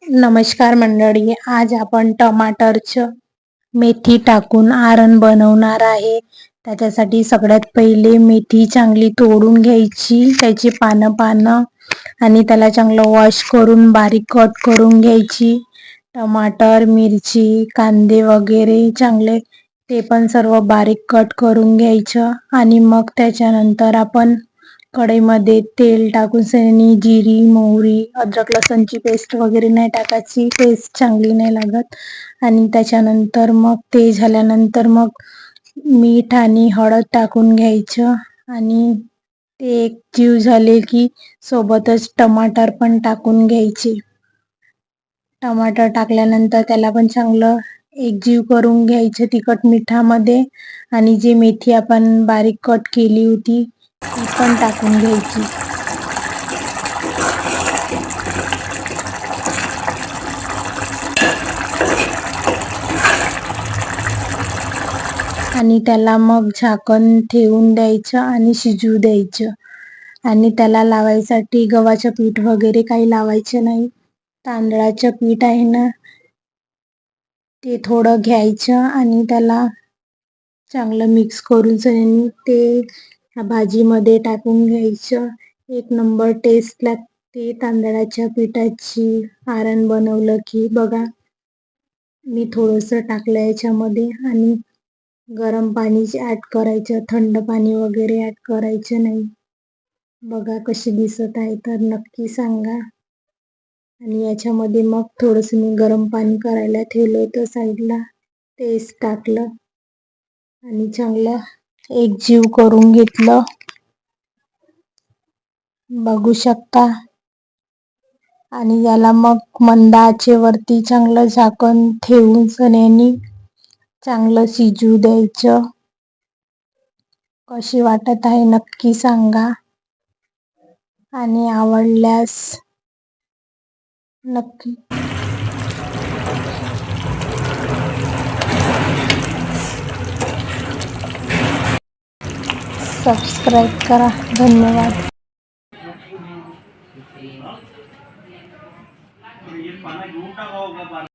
नमस्कार मंडळी, आज आपण टमाटरचं मेथी टाकून आरण बनवणार आहे. त्याच्यासाठी सगळ्यात पहिले मेथी चांगली तोडून घ्यायची, त्याची पानं आणि त्याला चांगलं वॉश करून बारीक कट करून घ्यायची. टमाटर, मिरची, कांदे वगैरे चांगले ते पण सर्व बारीक कट करून घ्यायचं. आणि मग त्याच्यानंतर आपण कढईमध्ये तेल टाकून सनी, जिरी, मोहरी, अद्रक लसणची पेस्ट वगैरे नाही टाकायची, पेस्ट चांगली नाही लागत. आणि त्याच्यानंतर मग ते झाल्यानंतर मग मीठ आणि हळद टाकून घ्यायचं. आणि ते एकजीव झाले की सोबतच टमाटर पण टाकून घ्यायचे. टमाटर टाकल्यानंतर त्याला पण चांगलं एकजीव करून घ्यायचं तिखट मिठामध्ये. आणि जी मेथी आपण बारीक कट केली होती ती पण टाकून घ्यायची. आणि त्याला मग झाकण ठेवून द्यायचं आणि शिजू द्यायचं. आणि त्याला लावायसाठी गव्हाचं पीठ वगैरे काही लावायचं नाही. तांदळाचं पीठ आहे ना, ते थोडं घ्यायचं आणि त्याला चांगलं मिक्स करून ते ह्या भाजीमध्ये टाकून घ्यायचं. एक नंबर टेस्ट लागते तांदळाच्या पिठाची आरण बनवलं की. बघा, मी थोडंसं टाकलं याच्यामध्ये. आणि गरम पाणी ॲड करायचं, थंड पाणी वगैरे ॲड करायचं नाही. बघा कशी दिसत आहे तर नक्की सांगा. आणि याच्यामध्ये मग थोडंसं मी गरम पाणी करायला ठेवलं होतं साईडला, तेच टाकलं आणि चांगलं एकजीव करून घेतलं. बघू शकता. आणि याला मग मंद आचेवरती चांगलं झाकण ठेवून सन्यानी चांगलं शिजू द्यायचं. कशी वाटत आहे नक्की सांगा. आणि आवडल्यास नक्की सबस्क्राईब करा. धन्यवाद.